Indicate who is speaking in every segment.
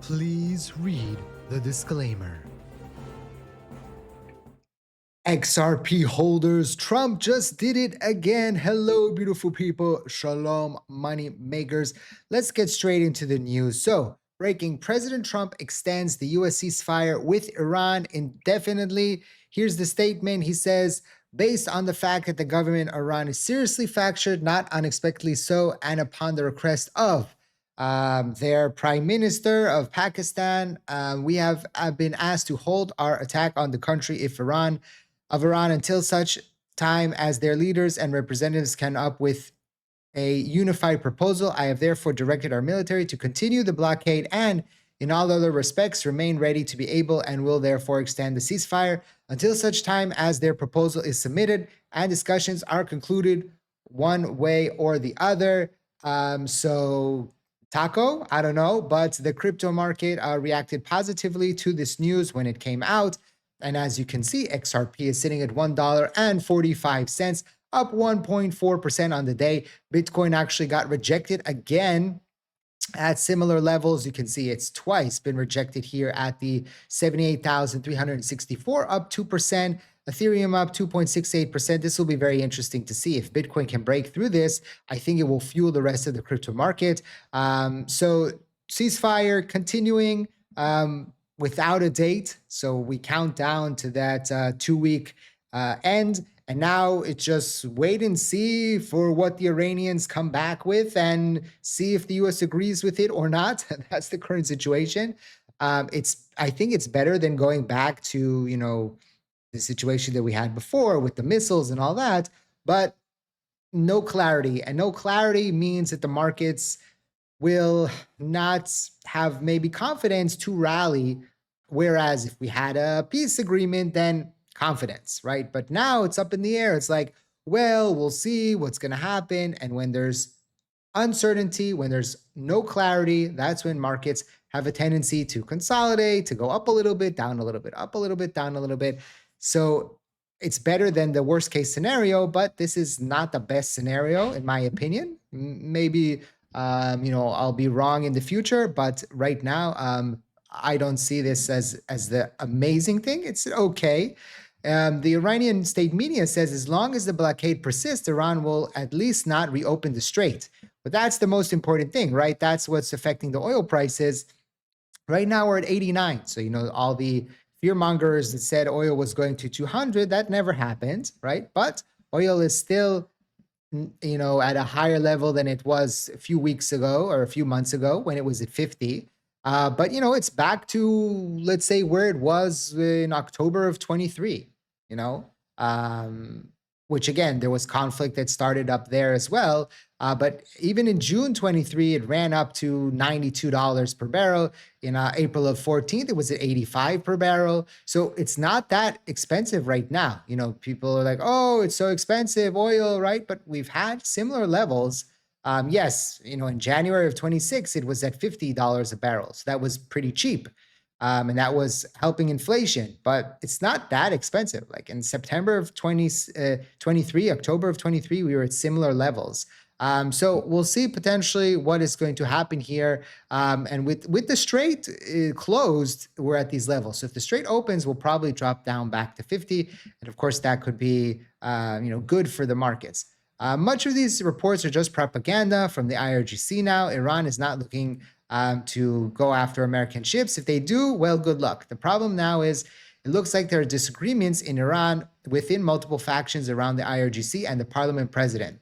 Speaker 1: Please read the disclaimer. XRP holders, Trump just did it again. Hello, beautiful people. Shalom, money makers. Let's get straight into the news. So, breaking: President Trump extends the US ceasefire with Iran indefinitely. Here's the statement. He says, based on the fact that the government of Iran is seriously fractured, not unexpectedly so, and upon the request of their prime minister of Pakistan, we have been asked to hold our attack on the country if Iran until such time as their leaders and representatives can up with a unified proposal. I have therefore directed our military to continue the blockade and, in all other respects, remain ready to be able and will therefore extend the ceasefire until such time as their proposal is submitted and discussions are concluded one way or the other. Taco, I don't know, but the crypto market reacted positively to this news when it came out. And as you can see, XRP is sitting at $1.45, up 1.4% on the day. Bitcoin actually got rejected again at similar levels. You can see it's twice been rejected here at the 78,364, up 2%. Ethereum up 2.68%. This will be very interesting to see. If Bitcoin can break through this, I think it will fuel the rest of the crypto market. So ceasefire continuing without a date. So we count down to that 2-week end. And now it's just wait and see for what the Iranians come back with and see if the US agrees with it or not. That's the current situation. I think it's better than going back to, the situation that we had before with the missiles and all that, but no clarity. And no clarity means that the markets will not have maybe confidence to rally. Whereas if we had a peace agreement, then confidence, right? But now it's up in the air. It's like, well, we'll see what's going to happen. And when there's uncertainty, when there's no clarity, that's when markets have a tendency to consolidate, to go up a little bit, down a little bit, up a little bit, down a little bit. So it's better than the worst case scenario, but this is not the best scenario, in my opinion. Maybe, I'll be wrong in the future, but right now, I don't see this as the amazing thing. It's okay. The Iranian state media says as long as the blockade persists, Iran will at least not reopen the strait. But that's the most important thing, right? That's what's affecting the oil prices. Right now we're at 89. So, all the fear mongers that said oil was going to 200, that never happened, right? But oil is still, at a higher level than it was a few weeks ago or a few months ago when it was at 50. But it's back to, let's say, where it was in October of 23, which again, there was conflict that started up there as well. But even in June 23, it ran up to $92 per barrel. In April of 14th, it was at 85 per barrel. So it's not that expensive right now. People are like, oh, it's so expensive, oil, right? But we've had similar levels. Yes, in January of 26, it was at $50 a barrel. So that was pretty cheap. And that was helping inflation, but it's not that expensive. Like in September of 2023, October of 23, we were at similar levels. So we'll see potentially what is going to happen here. And with the strait closed, we're at these levels. So if the strait opens, we'll probably drop down back to 50. And of course, that could be good for the markets. Much of these reports are just propaganda from the IRGC now. Iran is not looking to go after American ships. If they do, well, good luck. The problem now is it looks like there are disagreements in Iran within multiple factions around the IRGC and the parliament president.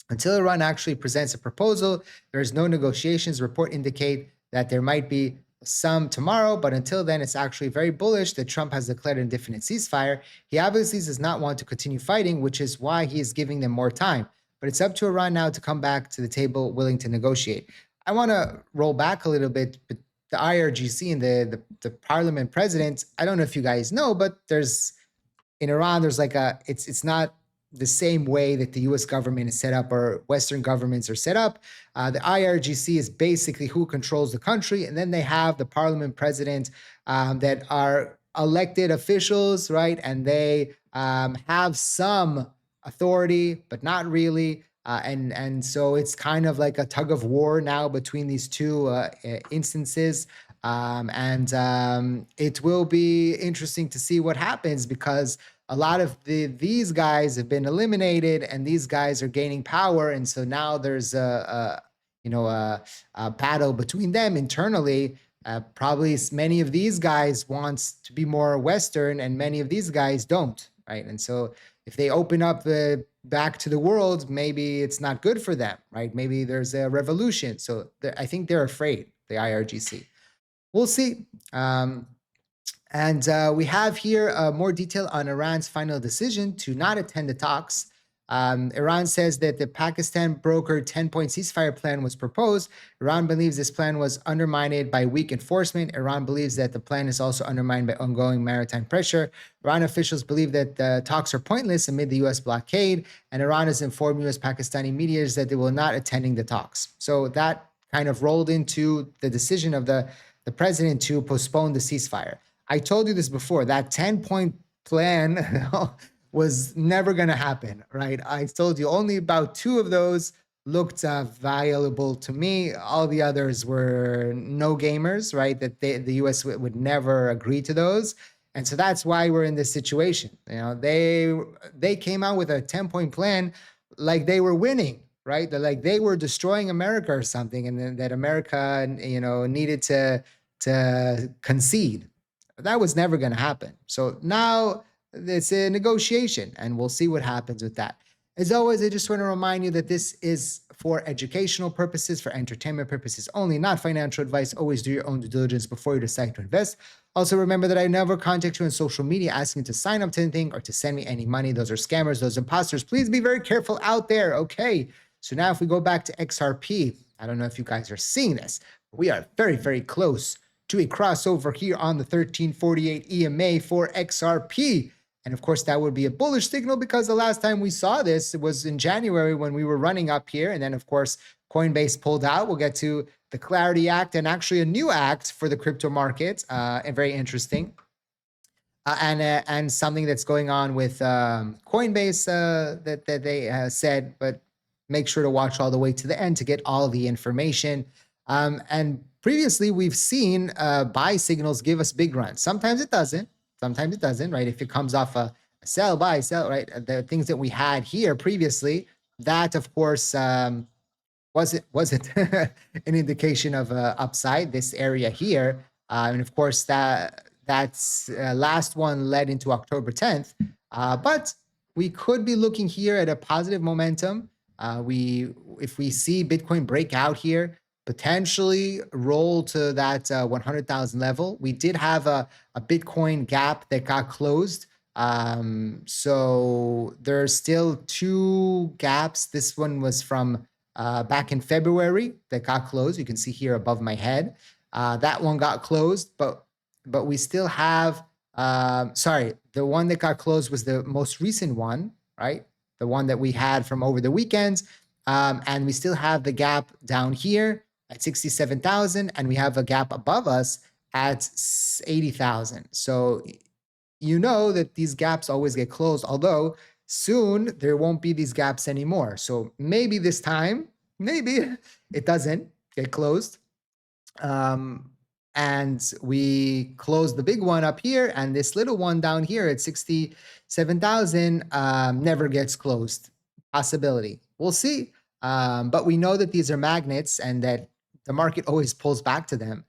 Speaker 1: Until Iran actually presents a proposal, there is no negotiations. Report indicate that there might be some tomorrow, but until then, it's actually very bullish that Trump has declared an indefinite ceasefire. He obviously does not want to continue fighting, which is why he is giving them more time. But it's up to Iran now to come back to the table willing to negotiate. I want to roll back a little bit, but the IRGC and the parliament president, I don't know if you guys know, but in Iran, there's like it's not the same way that the US government is set up or Western governments are set up. The IRGC is basically who controls the country. And then they have the parliament president that are elected officials, right? And they have some authority, but not really. And so it's kind of like a tug of war now between these two instances. It will be interesting to see what happens, because a lot of these guys have been eliminated and these guys are gaining power, and so now there's a battle between them internally. Probably many of these guys wants to be more Western, and many of these guys don't, right? And so if they open up back to the world, maybe it's not good for them, right? Maybe there's a revolution. So I think they're afraid, the IRGC. We'll see. We have here more detail on Iran's final decision to not attend the talks. Iran says that the Pakistan brokered 10-point ceasefire plan was proposed. Iran believes this plan was undermined by weak enforcement. Iran believes that the plan is also undermined by ongoing maritime pressure. Iran officials believe that the talks are pointless amid the U.S. blockade, and Iran has informed U.S. Pakistani media that they will not attending the talks. So that kind of rolled into the decision of the president to postpone the ceasefire. I told you this before, that 10-point plan was never going to happen, right? I told you only about 2 of those looked viable to me. All the others were no gamers, right? That the US would never agree to those. And so that's why we're in this situation. They came out with a 10-point plan like they were winning, right? Like they were destroying America or something, and then that America, needed to concede. That was never going to happen. So now it's a negotiation, and we'll see what happens with that. As always, I just want to remind you that this is for educational purposes, for entertainment purposes only, not financial advice. Always do your own due diligence before you decide to invest. Also, remember that I never contact you on social media asking you to sign up to anything or to send me any money. Those are scammers, those are imposters. Please be very careful out there, okay? So now if we go back to XRP, I don't know if you guys are seeing this, but we are very, very close to a crossover here on the 1348 EMA for XRP. And of course, that would be a bullish signal, because the last time we saw this, it was in January when we were running up here. And then, of course, Coinbase pulled out. We'll get to the Clarity Act, and actually a new act for the crypto market, and very interesting. And something that's going on with Coinbase that they said, but make sure to watch all the way to the end to get all the information. And previously, we've seen buy signals give us big runs. Sometimes it doesn't. Sometimes it doesn't, right? If it comes off a sell, buy, sell, right? The things that we had here previously, that of course wasn't an indication of upside. This area here, and of course that's last one led into October 10th. But we could be looking here at a positive momentum. If we see Bitcoin break out here, potentially roll to that 100,000 level. We did have a Bitcoin gap that got closed. So there's still 2 gaps. This one was from back in February that got closed. You can see here above my head. That one got closed, but we still have, the one that got closed was the most recent one, right? The one that we had from over the weekends. And we still have the gap down here at 67,000, and we have a gap above us at 80,000. So you know that these gaps always get closed, although soon there won't be these gaps anymore. So maybe this time, maybe it doesn't get closed. And we close the big one up here, and this little one down here at 67,000 never gets closed. Possibility. We'll see. But we know that these are magnets and that the market always pulls back to them.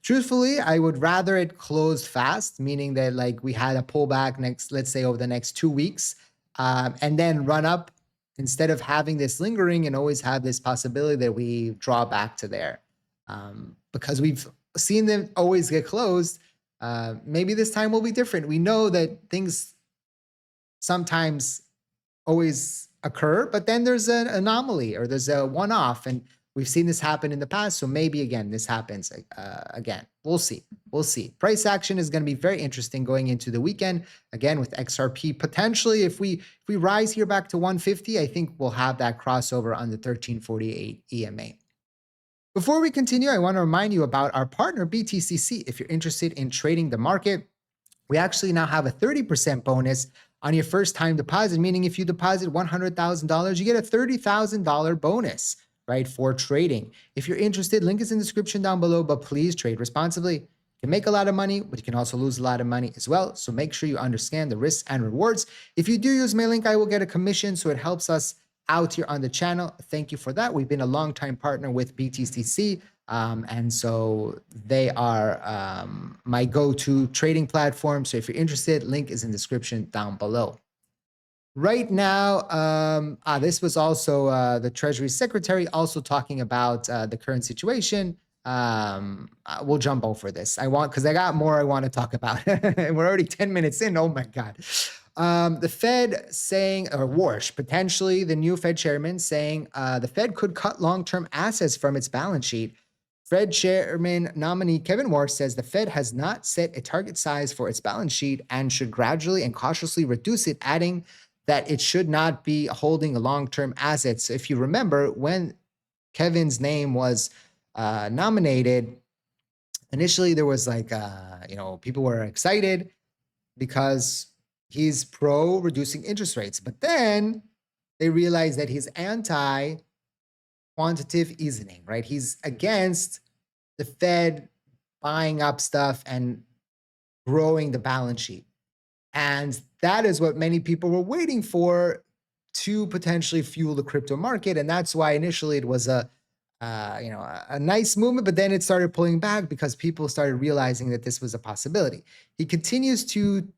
Speaker 1: Truthfully, I would rather it closed fast, meaning that like we had a pullback let's say over the next 2 weeks, and then run up, instead of having this lingering and always have this possibility that we draw back to there. Because we've seen them always get closed. Maybe this time will be different. We know that things sometimes always occur, but then there's an anomaly or there's a one-off, and we've seen this happen in the past. So maybe again, this happens again. We'll see. We'll see. Price action is going to be very interesting going into the weekend. Again, with XRP, potentially, if we rise here back to 150, I think we'll have that crossover on the 1348 EMA. Before we continue, I want to remind you about our partner, BTCC. If you're interested in trading the market, we actually now have a 30% bonus on your first time deposit, meaning if you deposit $100,000, you get a $30,000 bonus, right, for trading. If you're interested, link is in the description down below, but please trade responsibly. You can make a lot of money, but you can also lose a lot of money as well. So make sure you understand the risks and rewards. If you do use my link, I will get a commission, so it helps us out here on the channel. Thank you for that. We've been a long-time partner with BTCC. And so they are my go-to trading platform. So if you're interested, link is in the description down below. Right now, this was also the Treasury Secretary also talking about the current situation. We'll jump over this. Because I got more I want to talk about. And we're already 10 minutes in. Oh my God. The Fed saying, or Warsh, potentially the new Fed chairman saying the Fed could cut long-term assets from its balance sheet. Fed chairman nominee Kevin Warsh says the Fed has not set a target size for its balance sheet and should gradually and cautiously reduce it, adding that it should not be holding long-term assets. If you remember, when Kevin's name was nominated, initially there was like, people were excited because he's pro reducing interest rates. But then they realized that he's anti quantitative easing, right? He's against the Fed buying up stuff and growing the balance sheet. And that is what many people were waiting for to potentially fuel the crypto market. And that's why initially it was a nice movement, but then it started pulling back because people started realizing that this was a possibility. He continues to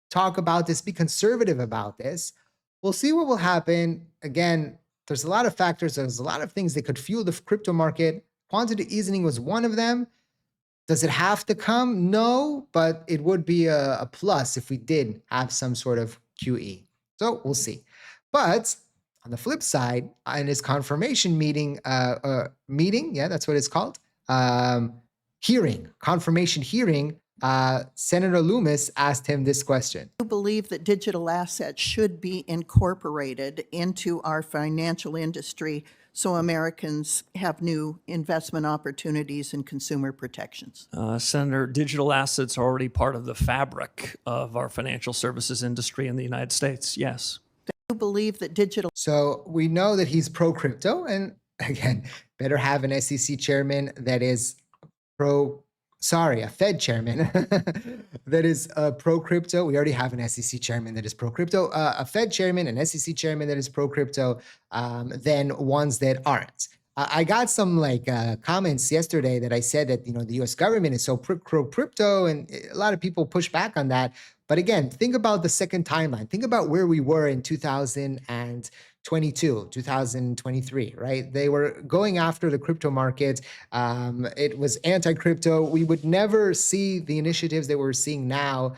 Speaker 1: talk about this, be conservative about this. We'll see what will happen. Again, there's a lot of factors. There's a lot of things that could fuel the crypto market. Quantitative easing was one of them. Does it have to come? No, but it would be a plus if we did have some sort of QE. So we'll see. But on the flip side, in his confirmation meeting, that's what it's called, confirmation hearing, Senator Loomis asked him this question.
Speaker 2: Do you believe that digital assets should be incorporated into our financial industry so Americans have new investment opportunities and consumer protections?
Speaker 3: Senator, digital assets are already part of the fabric of our financial services industry in the United States. Yes.
Speaker 2: Do you believe that digital...
Speaker 1: So we know that he's pro-crypto, and again, better have an SEC chairman that is a Fed chairman that is pro-crypto. We already have an SEC chairman that is pro-crypto. A Fed chairman, an SEC chairman that is pro-crypto, than ones that aren't. I got some comments yesterday that I said that the U.S. government is so pro-crypto, and a lot of people push back on that. But again, think about the second timeline. Think about where we were in 2022, 2023, right? They were going after the crypto market. It was anti-crypto. We would never see the initiatives that we're seeing now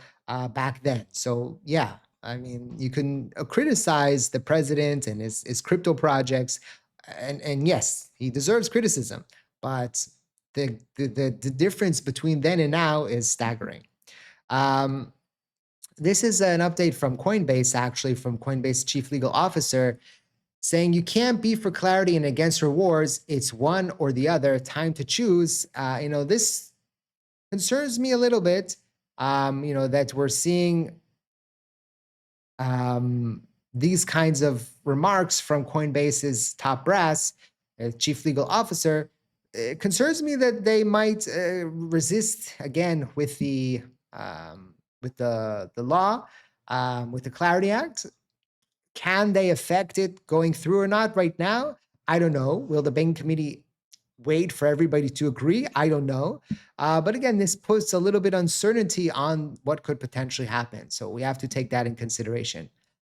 Speaker 1: back then. So yeah, I mean, you can criticize the president and his crypto projects, and yes, he deserves criticism, but the difference between then and now is staggering. This is an update from Coinbase, actually, from Coinbase chief legal officer, saying you can't be for clarity and against rewards. It's one or the other. Time to choose. This concerns me a little bit. That we're seeing these kinds of remarks from Coinbase's top brass, chief legal officer. It concerns me that they might resist again with the law, with the Clarity Act. Can they affect it going through or not right now? I don't know. Will the banking committee wait for everybody to agree? I don't know. But again, this puts a little bit uncertainty on what could potentially happen. So we have to take that in consideration.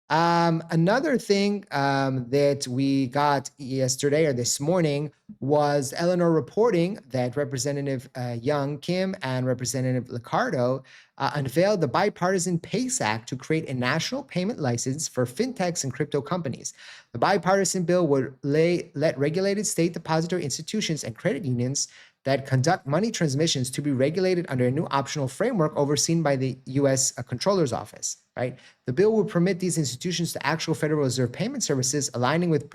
Speaker 1: Another thing that we got yesterday or this morning was Eleanor reporting that Representative Young Kim and Representative Liccardo unveiled the Bipartisan PACE Act to create a national payment license for fintechs and crypto companies. The bipartisan bill would let regulated state depository institutions and credit unions that conduct money transmissions to be regulated under a new optional framework overseen by the U.S. Comptroller's Office, right? The bill would permit these institutions to actual Federal Reserve payment services, aligning with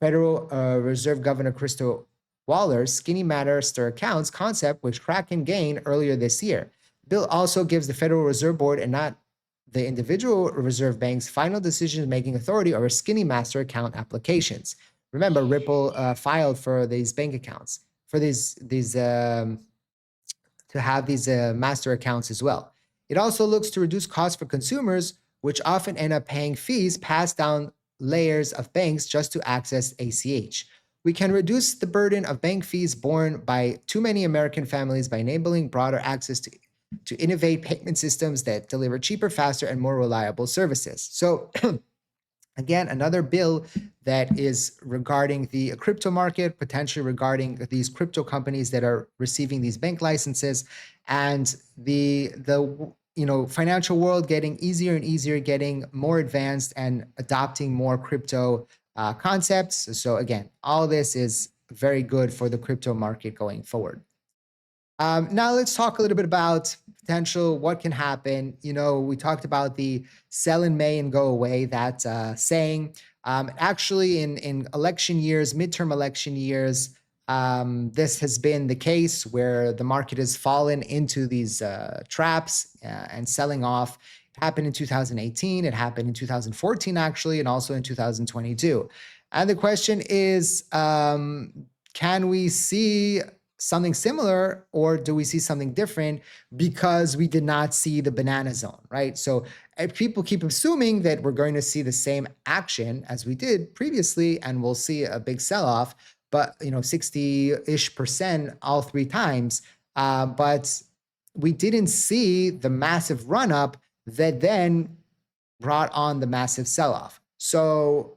Speaker 1: Federal Reserve Governor Christo Waller's skinny master accounts concept, which Kraken gained earlier this year. The bill also gives the Federal Reserve Board and not the individual reserve banks final decision-making authority over skinny master account applications. remember, Ripple filed for these bank accounts, for these to have these master accounts as well. It also looks to reduce costs for consumers, which often end up paying fees passed down layers of banks just to access ACH. We can reduce the burden of bank fees borne by too many American families by enabling broader access to innovate payment systems that deliver cheaper, faster, and more reliable services. So again, another bill that is regarding the crypto market, potentially regarding these crypto companies that are receiving these bank licenses, and the financial world getting easier and easier, getting more advanced, and adopting more crypto concepts. So again, all this is very good for the crypto market going forward. Now let's talk a little bit about potential, what can happen. We talked about the sell in May and go away, that saying. Actually, in election years, midterm election years, this has been the case where the market has fallen into these traps and selling off. It happened in 2018. It happened in 2014, actually, and also in 2022. And the question is, can we see something similar, or do we see something different because we did not see the banana zone, right? So people keep assuming that we're going to see the same action as we did previously, and we'll see a big sell-off, but 60-ish% all three times. But we didn't see the massive run-up that then brought on the massive sell-off. So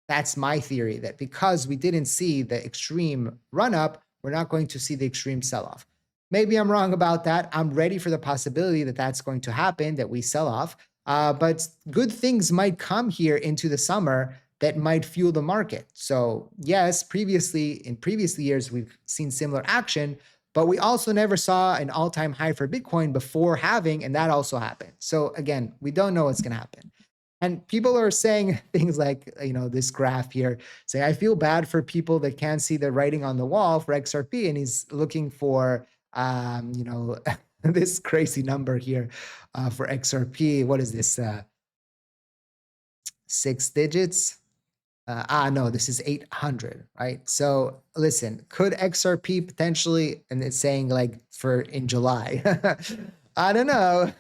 Speaker 1: that's my theory, that because we didn't see the extreme run-up, we're not going to see the extreme sell-off. Maybe I'm wrong about that. I'm ready for the possibility that that's going to happen, that we sell off. But good things might come here into the summer that might fuel the market. So yes, in previous years, we've seen similar action, but we also never saw an all-time high for Bitcoin before halving, and that also happened. So again, we don't know what's going to happen. And people are saying things like, this graph here, saying, I feel bad for people that can't see the writing on the wall for XRP. And he's looking for, this crazy number here for XRP. What is this? 6 digits? No, this is 800, right? So listen, could XRP potentially, and it's saying like in July, I don't know.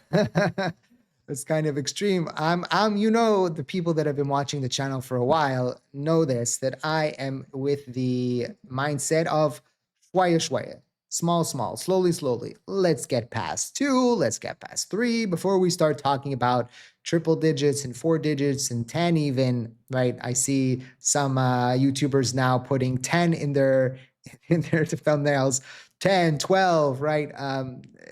Speaker 1: It's kind of extreme. The people that have been watching the channel for a while know this, that I am with the mindset of shwaya, small, slowly. Let's get past 2, let's get past 3 before we start talking about triple digits and 4 digits and 10 even, right? I see some YouTubers now putting 10 in their thumbnails, 10, 12, right?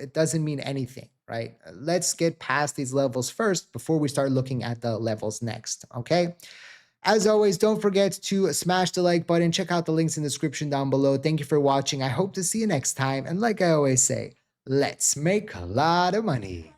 Speaker 1: It doesn't mean anything. Right? Let's get past these levels first before we start looking at the levels next, okay? As always, don't forget to smash the like button. Check out the links in the description down below. Thank you for watching. I hope to see you next time. And like I always say, let's make a lot of money.